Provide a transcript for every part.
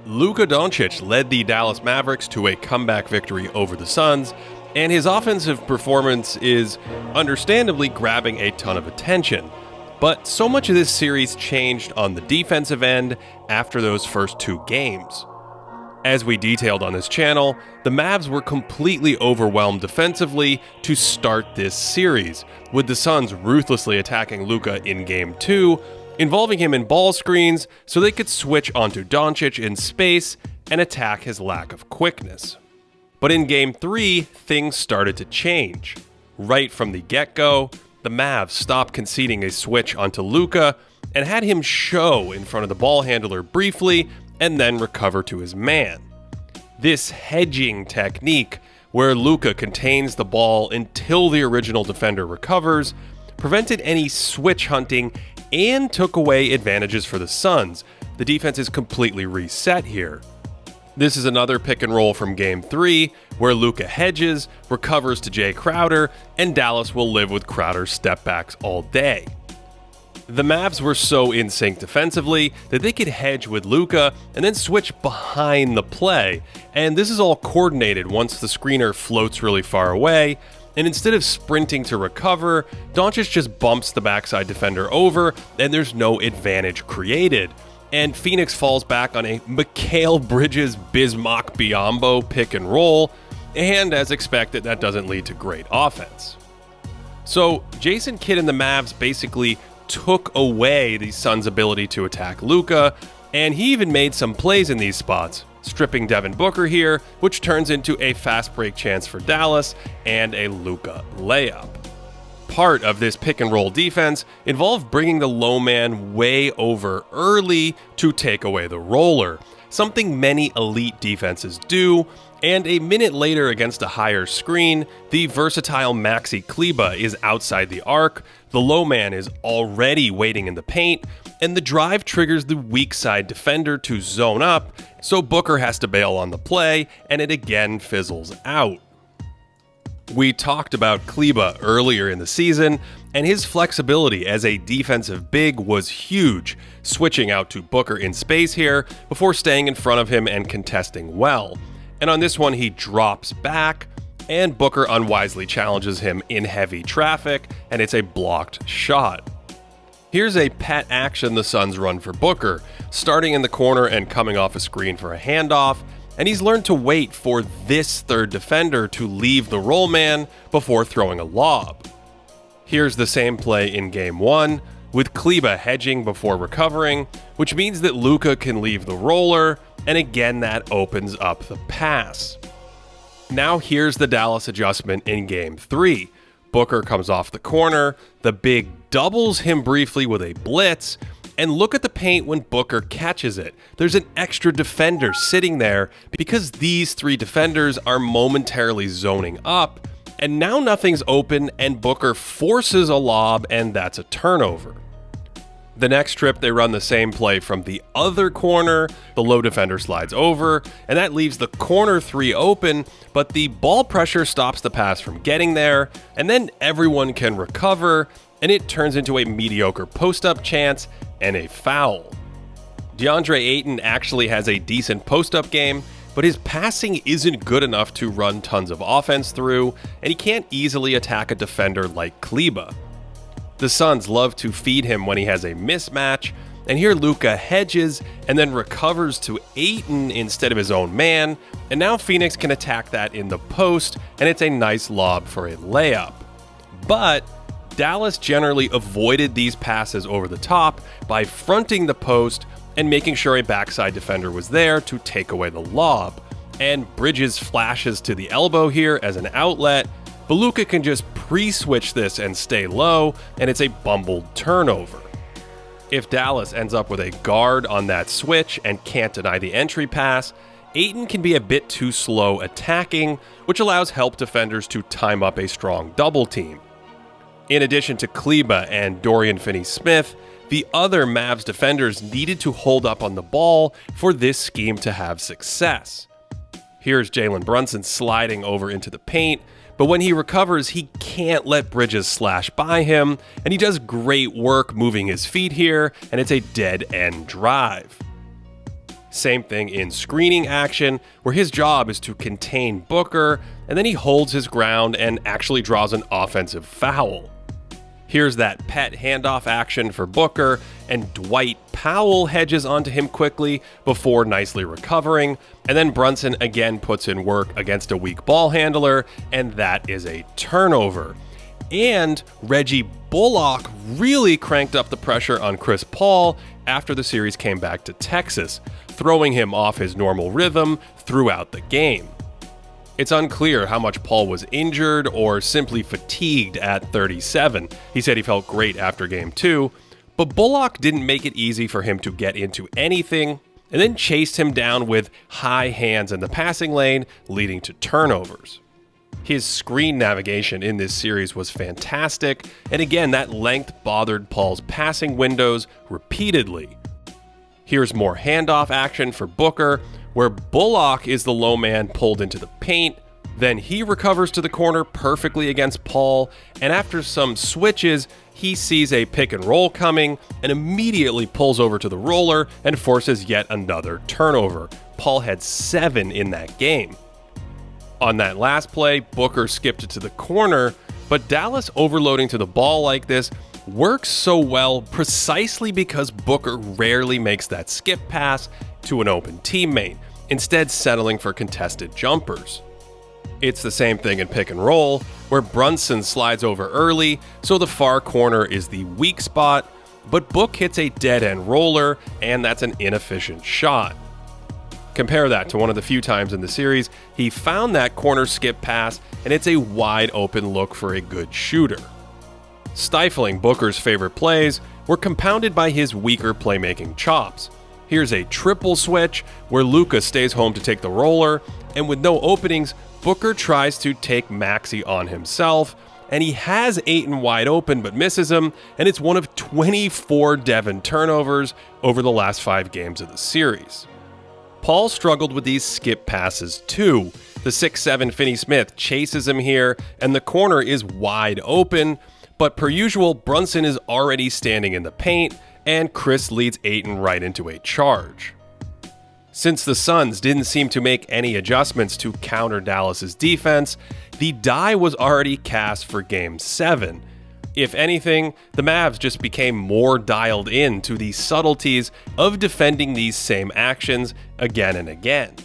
Luka Doncic led the Dallas Mavericks to a comeback victory over the Suns, and his offensive performance is understandably grabbing a ton of attention. But so much of this series changed on the defensive end after those first two games. As we detailed on this channel, the Mavs were completely overwhelmed defensively to start this series, with the Suns ruthlessly attacking Luka in Game 2, involving him in ball screens so they could switch onto Doncic in space and attack his lack of quickness. But in Game 3, things started to change. Right from the get-go, the Mavs stopped conceding a switch onto Luka and had him show in front of the ball handler briefly and then recover to his man. This hedging technique, where Luka contains the ball until the original defender recovers, prevented any switch hunting and took away advantages for the Suns. The defense is completely reset here. This is another pick and roll from Game 3, where Luka hedges, recovers to Jay Crowder, and Dallas will live with Crowder's step-backs all day. The Mavs were so in sync defensively that they could hedge with Luka and then switch behind the play, and this is all coordinated once the screener floats really far away, and instead of sprinting to recover, Doncic just bumps the backside defender over, and there's no advantage created. And Phoenix falls back on a Mikal Bridges-Bismack Biyombo pick and roll, and as expected, that doesn't lead to great offense. So Jason Kidd and the Mavs basically took away the Suns' ability to attack Luka, and he even made some plays in these spots, stripping Devin Booker here, which turns into a fast break chance for Dallas and a Luka layup. Part of this pick and roll defense involved bringing the low man way over early to take away the roller, something many elite defenses do, and a minute later against a higher screen, the versatile Maxi Kleber is outside the arc, the low man is already waiting in the paint, and the drive triggers the weak side defender to zone up, so Booker has to bail on the play, and it again fizzles out. We talked about Kleber earlier in the season, and his flexibility as a defensive big was huge, switching out to Booker in space here before staying in front of him and contesting well. And on this one, he drops back, and Booker unwisely challenges him in heavy traffic, and it's a blocked shot. Here's a pet action the Suns run for Booker, starting in the corner and coming off a screen for a handoff, and he's learned to wait for this third defender to leave the roll man before throwing a lob. Here's the same play in Game 1, with Kleber hedging before recovering, which means that Luka can leave the roller, and again that opens up the pass. Now here's the Dallas adjustment in Game 3. Booker comes off the corner, the big doubles him briefly with a blitz, and look at the paint when Booker catches it. There's an extra defender sitting there because these three defenders are momentarily zoning up, and now nothing's open and Booker forces a lob, and that's a turnover. The next trip, they run the same play from the other corner, the low defender slides over, and that leaves the corner three open, but the ball pressure stops the pass from getting there, and then everyone can recover, and it turns into a mediocre post-up chance and a foul. DeAndre Ayton actually has a decent post-up game, but his passing isn't good enough to run tons of offense through, and he can't easily attack a defender like Kleber. The Suns love to feed him when he has a mismatch, and here Luka hedges and then recovers to Ayton instead of his own man, and now Phoenix can attack that in the post, and it's a nice lob for a layup. But Dallas generally avoided these passes over the top by fronting the post and making sure a backside defender was there to take away the lob, and Bridges flashes to the elbow here as an outlet, but Luka can just pre-switch this and stay low, and it's a bumbled turnover. If Dallas ends up with a guard on that switch and can't deny the entry pass, Ayton can be a bit too slow attacking, which allows help defenders to time up a strong double team. In addition to Kleber and Dorian Finney-Smith, the other Mavs defenders needed to hold up on the ball for this scheme to have success. Here's Jalen Brunson sliding over into the paint, but when he recovers, he can't let Bridges slash by him, and he does great work moving his feet here, and it's a dead-end drive. Same thing in screening action, where his job is to contain Booker, and then he holds his ground and actually draws an offensive foul. Here's that pet handoff action for Booker, and Dwight Powell hedges onto him quickly before nicely recovering, and then Brunson again puts in work against a weak ball handler, and that is a turnover. And Reggie Bullock really cranked up the pressure on Chris Paul after the series came back to Texas, throwing him off his normal rhythm throughout the game. It's unclear how much Paul was injured or simply fatigued at 37. He said he felt great after Game 2, but Bullock didn't make it easy for him to get into anything, and then chased him down with high hands in the passing lane, leading to turnovers. His screen navigation in this series was fantastic, and again, that length bothered Paul's passing windows repeatedly. Here's more handoff action for Booker, where Bullock is the low man pulled into the paint. Then he recovers to the corner perfectly against Paul, and after some switches, he sees a pick and roll coming and immediately pulls over to the roller and forces yet another turnover. Paul had 7 in that game. On that last play, Booker skipped it to the corner, but Dallas overloading to the ball like this works so well precisely because Booker rarely makes that skip pass to an open teammate, instead settling for contested jumpers. It's the same thing in pick and roll, where Brunson slides over early, so the far corner is the weak spot, but Book hits a dead-end roller, and that's an inefficient shot. Compare that to one of the few times in the series he found that corner skip pass, and it's a wide open look for a good shooter. Stifling Booker's favorite plays were compounded by his weaker playmaking chops. Here's a triple switch where Luka stays home to take the roller, and with no openings, Booker tries to take Maxi on himself, and he has Ayton wide open but misses him, and it's one of 24 Devin turnovers over the last 5 games of the series. Paul struggled with these skip passes too. The 6'7" Finney-Smith chases him here, and the corner is wide open, but per usual, Brunson is already standing in the paint, and Chris leads Ayton right into a charge. Since the Suns didn't seem to make any adjustments to counter Dallas's defense, the die was already cast for Game 7. If anything, the Mavs just became more dialed in to the subtleties of defending these same actions again and again.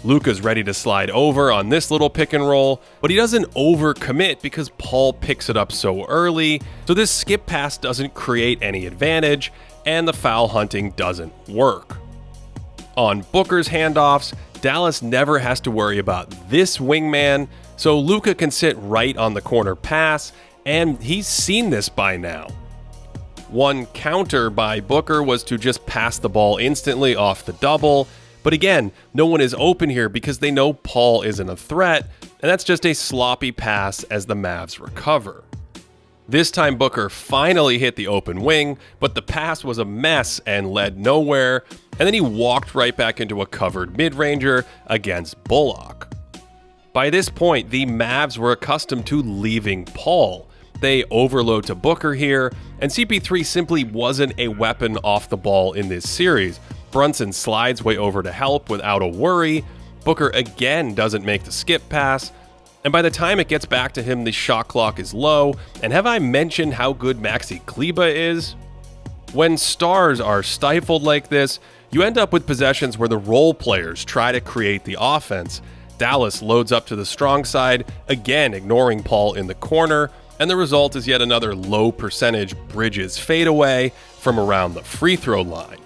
Luka's ready to slide over on this little pick and roll, but he doesn't overcommit because Paul picks it up so early, so this skip pass doesn't create any advantage, and the foul hunting doesn't work. On Booker's handoffs, Dallas never has to worry about this wingman, so Luka can sit right on the corner pass, and he's seen this by now. One counter by Booker was to just pass the ball instantly off the double, but again, no one is open here because they know Paul isn't a threat, and that's just a sloppy pass as the Mavs recover. This time Booker finally hit the open wing, but the pass was a mess and led nowhere, and then he walked right back into a covered mid-ranger against Bullock. By this point, the Mavs were accustomed to leaving Paul. They overload to Booker here, and CP3 simply wasn't a weapon off the ball in this series. Brunson slides way over to help without a worry. Booker again doesn't make the skip pass, and by the time it gets back to him, the shot clock is low. And have I mentioned how good Maxi Kleber is? When stars are stifled like this, you end up with possessions where the role players try to create the offense. Dallas loads up to the strong side, again ignoring Paul in the corner, and the result is yet another low percentage Bridges fadeaway from around the free throw line.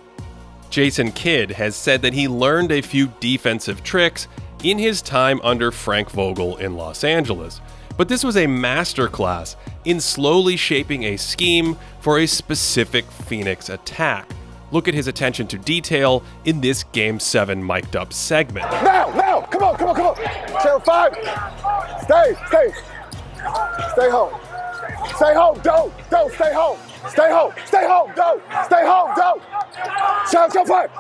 Jason Kidd has said that he learned a few defensive tricks in his time under Frank Vogel in Los Angeles, but this was a masterclass in slowly shaping a scheme for a specific Phoenix attack. Look at his attention to detail in this Game 7 mic'd up segment. Now, come on. Channel 5, stay home. Stay home, don't, stay home. Stay home, don't, stay home, don't. Channel 5,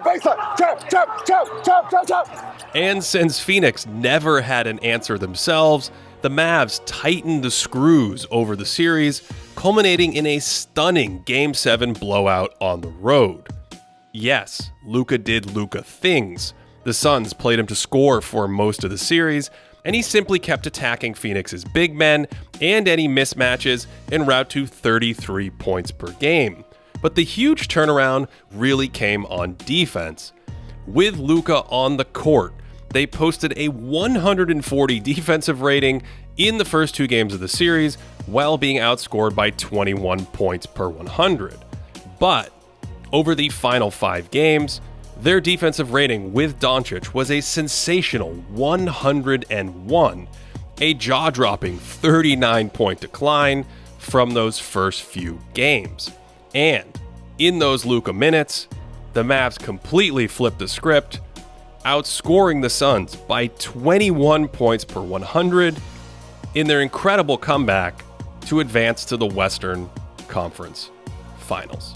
baseline, jump. And since Phoenix never had an answer themselves, the Mavs tightened the screws over the series, culminating in a stunning Game 7 blowout on the road. Yes, Luka did Luka things. The Suns played him to score for most of the series, and he simply kept attacking Phoenix's big men and any mismatches en route to 33 points per game. But the huge turnaround really came on defense. With Luka on the court, they posted a 140 defensive rating in the first 2 games of the series, while being outscored by 21 points per 100. But over the final 5 games, their defensive rating with Doncic was a sensational 101, a jaw-dropping 39-point decline from those first few games. And in those Luka minutes, the Mavs completely flipped the script, outscoring the Suns by 21 points per 100 in their incredible comeback to advance to the Western Conference Finals.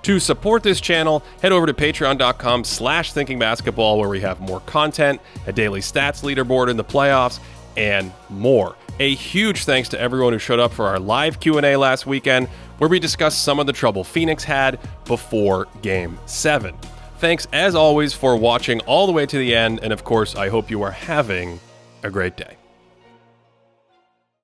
To support this channel, head over to patreon.com/thinkingbasketball, where we have more content, a daily stats leaderboard in the playoffs, and more. A huge thanks to everyone who showed up for our live Q&A last weekend, where we discussed some of the trouble Phoenix had before Game 7. Thanks, as always, for watching all the way to the end, and of course, I hope you are having a great day.